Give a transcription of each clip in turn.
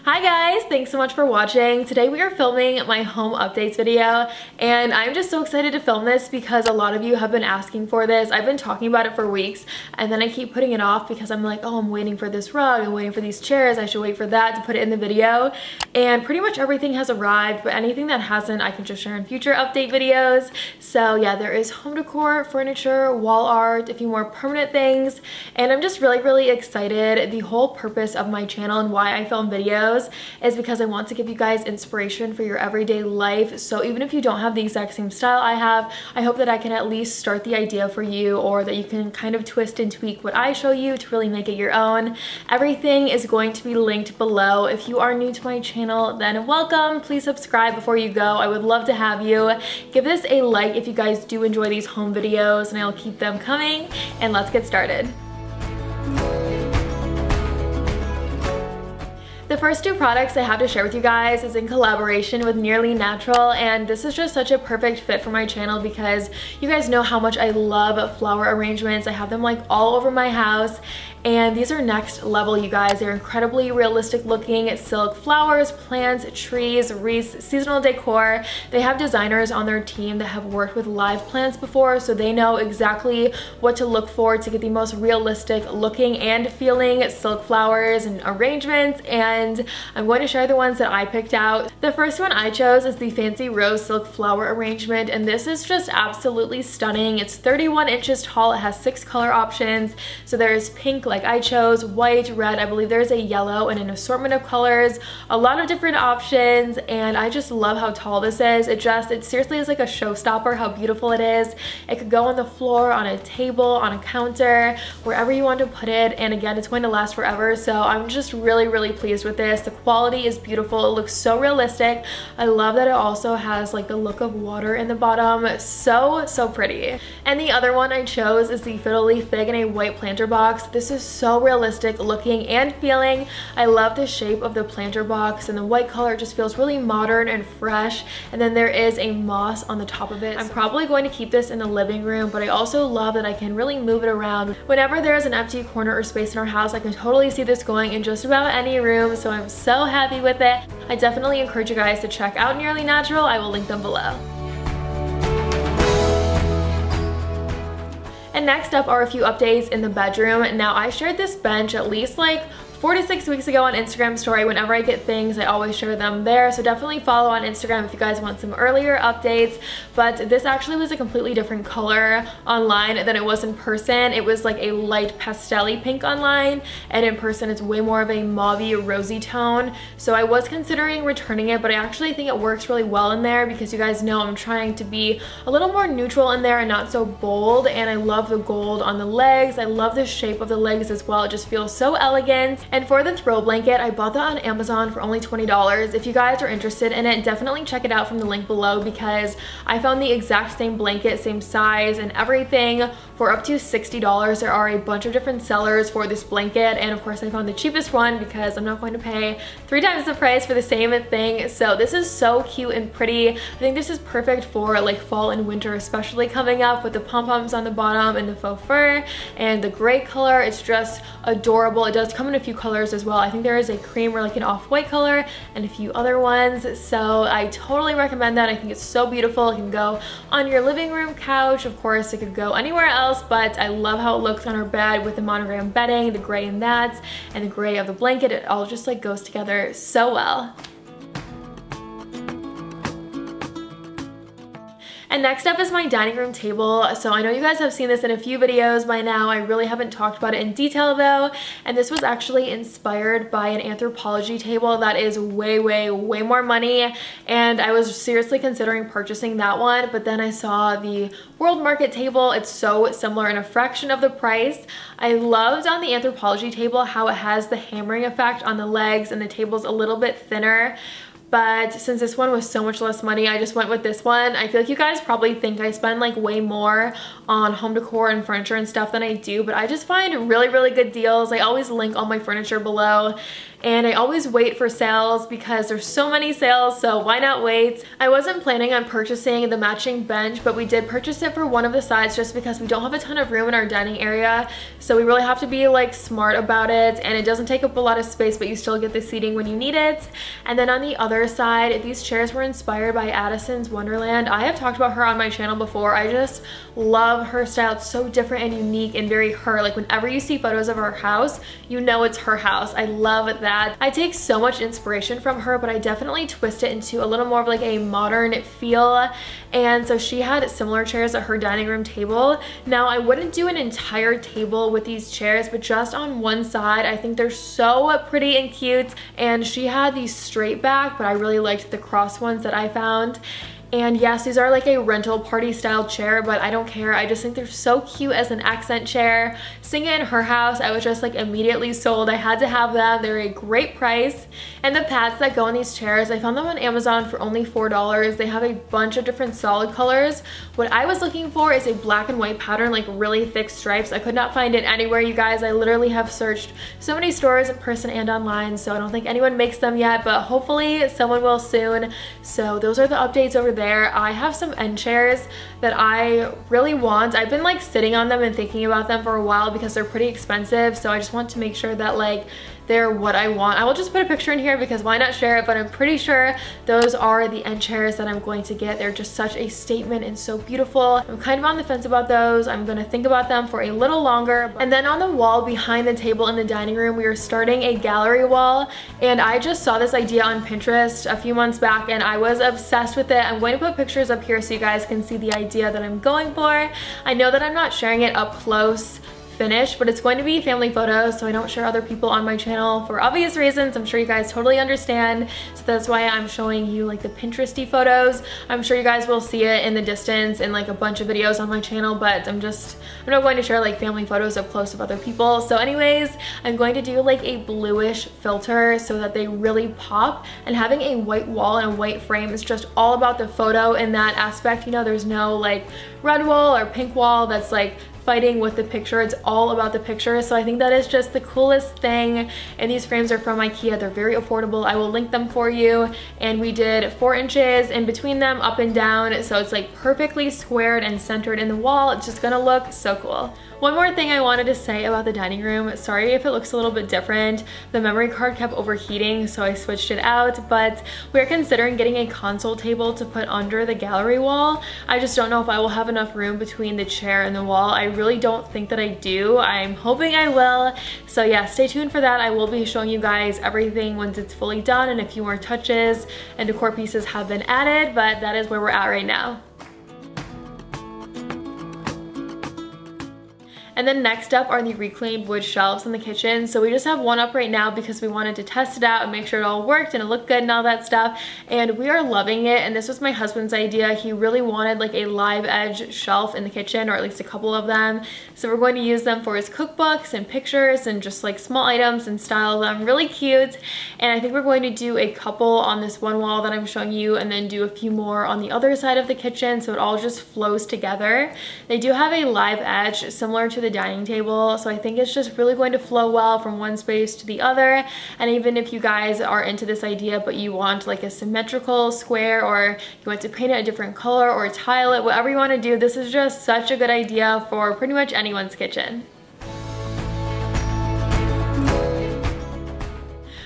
Hi guys, thanks so much for watching. Today we are filming my home updates video and I'm just so excited to film this because a lot of you have been asking for this. I've been talking about it for weeks and then I keep putting it off because I'm like, oh, I'm waiting for this rug, I'm waiting for these chairs, I should wait for that to put it in the video. And pretty much everything has arrived, but anything that hasn't I can just share in future update videos. So yeah, there is home decor, furniture, wall art, a few more permanent things, and I'm just really excited. The whole purpose of my channel and why I film videos is because I want to give you guys inspiration for your everyday life. So even if you don't have the exact same style I have, I hope that I can at least start the idea for you, or that you can kind of twist and tweak what I show you to really make it your own. Everything is going to be linked below. If you are new to my channel, then welcome. Please subscribe before you go. I would love to have you. Give this a like if you guys do enjoy these home videos, and I'll keep them coming. And let's get started. The first two products I have to share with you guys is in collaboration with Nearly Natural, and this is just such a perfect fit for my channel because you guys know how much I love flower arrangements. I have them like all over my house, and these are next level, you guys. They're incredibly realistic looking silk flowers, plants, trees, wreaths, seasonal decor. They have designers on their team that have worked with live plants before, so they know exactly what to look for to get the most realistic looking and feeling silk flowers and arrangements, and I'm going to share the ones that I picked out. The first one I chose is the Fancy Rose Silk Flower Arrangement, and this is just absolutely stunning. It's 31 inches tall. It has 6 color options. So there's pink like I chose, white, red, I believe there's a yellow, and an assortment of colors, a lot of different options, and I just love how tall this is. It seriously is like a showstopper how beautiful it is. It could go on the floor, on a table, on a counter, wherever you want to put it, and again, it's going to last forever. So I'm just really pleased with this. The quality is beautiful. It looks so realistic. I love that it also has like the look of water in the bottom. So pretty. And the other one I chose is the Fiddle Leaf Fig in a white planter box. This is so realistic looking and feeling. I love the shape of the planter box, and the white color just feels really modern and fresh, and then there is a moss on the top of it. I'm probably going to keep this in the living room, but I also love that I can really move it around. Whenever there's an empty corner or space in our house, I can totally see this going in just about any room, so I'm so happy with it. I definitely encourage you guys to check out Nearly Natural. I will link them below. And next up are a few updates in the bedroom. Now, I shared this bench at least like 4 to 6 weeks ago on Instagram story. Whenever I get things, I always share them there, so definitely follow on Instagram if you guys want some earlier updates. But this actually was a completely different color online than it was in person. It was like a light pastel-y pink online, and in person it's way more of a mauve-y rosy tone. So I was considering returning it, but I actually think it works really well in there because you guys know I'm trying to be a little more neutral in there and not so bold, and I love the gold on the legs. I love the shape of the legs as well. It just feels so elegant. And for the throw blanket, I bought that on Amazon for only $20. If you guys are interested in it, definitely check it out from the link below because I found the exact same blanket, same size and everything for up to $60. There are a bunch of different sellers for this blanket, and of course I found the cheapest one because I'm not going to pay 3 times the price for the same thing. So this is so cute and pretty. I think this is perfect for like fall and winter, especially coming up with the pom-poms on the bottom and the faux fur and the gray color. It's just adorable. It does come in a few colors as well. I think there is a cream or like an off-white color and a few other ones, so I totally recommend that. I think it's so beautiful. It can go on your living room couch. Of course it could go anywhere else, but I love how it looks on our bed with the monogram bedding, the gray in that, and the gray of the blanket. It all just like goes together so well. And next up is my dining room table. So I know you guys have seen this in a few videos by now. I really haven't talked about it in detail though. And this was actually inspired by an Anthropologie table that is way more money. And I was seriously considering purchasing that one, but then I saw the World Market table. It's so similar and a fraction of the price. I loved on the Anthropologie table how it has the hammering effect on the legs and the table's a little bit thinner. But since this one was so much less money, I just went with this one. I feel like you guys probably think I spend like way more on home decor and furniture and stuff than I do, but I just find really good deals. I always link all my furniture below, and I always wait for sales because there's so many sales, so why not wait? I wasn't planning on purchasing the matching bench, but we did purchase it for one of the sides just because we don't have a ton of room in our dining area, so we really have to be like smart about it, and it doesn't take up a lot of space, but you still get the seating when you need it. And then on the other side, these chairs were inspired by Addison's Wonderland. I have talked about her on my channel before. I just love her style. It's so different and unique and very her. Like whenever you see photos of her house, you know it's her house. I love that. I take so much inspiration from her, but I definitely twist it into a little more of like a modern feel. And so she had similar chairs at her dining room table. Now I wouldn't do an entire table with these chairs, but just on one side. I think they're so pretty and cute. And she had these straight back, but I really liked the cross ones that I found. And yes, these are like a rental party style chair, but I don't care. I just think they're so cute as an accent chair. Seeing it in her house, I was just like immediately sold. I had to have them. They're a great price. And the pads that go in these chairs, I found them on Amazon for only $4. They have a bunch of different solid colors. What I was looking for is a black and white pattern, like really thick stripes. I could not find it anywhere, you guys. I literally have searched so many stores in person and online, so I don't think anyone makes them yet, but hopefully someone will soon. So those are the updates over there. I have some end chairs that I really want. I've been like sitting on them and thinking about them for a while because they're pretty expensive, so I just want to make sure that like they're what I want. I will just put a picture in here because why not share it, but I'm pretty sure those are the end chairs that I'm going to get. They're just such a statement and so beautiful. I'm kind of on the fence about those. I'm gonna think about them for a little longer. And then on the wall behind the table in the dining room, we are starting a gallery wall, and I just saw this idea on Pinterest a few months back and I was obsessed with it. I'm going to put pictures up here so you guys can see the idea that I'm going for. I know that I'm not sharing it up close finished, but it's going to be family photos, so I don't share other people on my channel for obvious reasons. I'm sure you guys totally understand, so that's why I'm showing you like the Pinteresty photos. I'm sure you guys will see it in the distance in like a bunch of videos on my channel, but I'm not going to share like family photos up close of other people. So anyways, I'm going to do like a bluish filter so that they really pop, and having a white wall and a white frame is just all about the photo in that aspect. You know, there's no like red wall or pink wall that's like fighting with the picture. It's all about the picture, so I think that is just the coolest thing. And these frames are from IKEA. They're very affordable. I will link them for you. And we did 4 inches in between them, up and down, so it's like perfectly squared and centered in the wall. It's just gonna look so cool. One more thing I wanted to say about the dining room. Sorry if it looks a little bit different. The memory card kept overheating, so I switched it out, but we're considering getting a console table to put under the gallery wall. I just don't know if I will have enough room between the chair and the wall. I really don't think that I do. I'm hoping I will. So yeah, stay tuned for that. I will be showing you guys everything once it's fully done and a few more touches and decor pieces have been added, but that is where we're at right now. And then next up are the reclaimed wood shelves in the kitchen. So we just have one up right now because we wanted to test it out and make sure it all worked and it looked good and all that stuff. And we are loving it. And this was my husband's idea. He really wanted like a live edge shelf in the kitchen, or at least a couple of them. So we're going to use them for his cookbooks and pictures and just like small items and style them really cute. And I think we're going to do a couple on this one wall that I'm showing you, and then do a few more on the other side of the kitchen, so it all just flows together. They do have a live edge similar to the dining table, so I think it's just really going to flow well from one space to the other. And even if you guys are into this idea but you want like a symmetrical square, or you want to paint it a different color or tile it, whatever you want to do, this is just such a good idea for pretty much anyone's kitchen.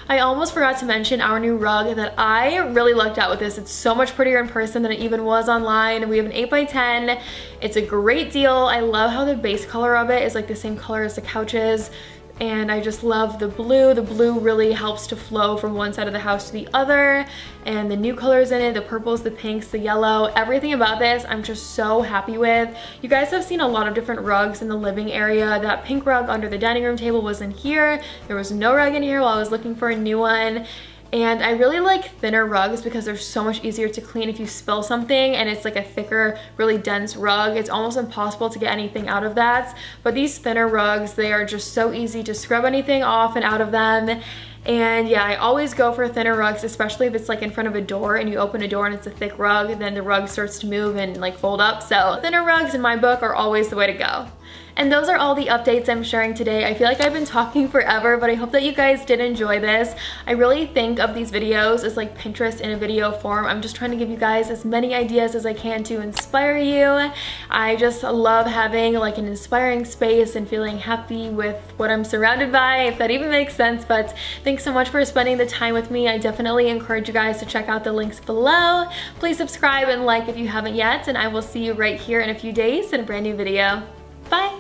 I almost forgot to mention our new rug that I really lucked out with this. It's so much prettier in person than it even was online. We have an 8x10. It's a great deal. I love how the base color of it is like the same color as the couches. And I just love the blue. The blue really helps to flow from one side of the house to the other. And the new colors in it, the purples, the pinks, the yellow, everything about this I'm just so happy with. You guys have seen a lot of different rugs in the living area. That pink rug under the dining room table was in here. There was no rug in here while I was looking for a new one. And I really like thinner rugs because they're so much easier to clean if you spill something, and it's like a thicker, really dense rug. It's almost impossible to get anything out of that. But these thinner rugs, they are just so easy to scrub anything off and out of them. And yeah, I always go for thinner rugs, especially if it's like in front of a door and you open a door and it's a thick rug, then the rug starts to move and like fold up. So thinner rugs in my book are always the way to go. And those are all the updates I'm sharing today. I feel like I've been talking forever, but I hope that you guys did enjoy this. I really think of these videos as like Pinterest in a video form. I'm just trying to give you guys as many ideas as I can to inspire you. I just love having like an inspiring space and feeling happy with what I'm surrounded by, if that even makes sense. But thanks so much for spending the time with me. I definitely encourage you guys to check out the links below. Please subscribe and like if you haven't yet, and I will see you right here in a few days in a brand new video. Bye!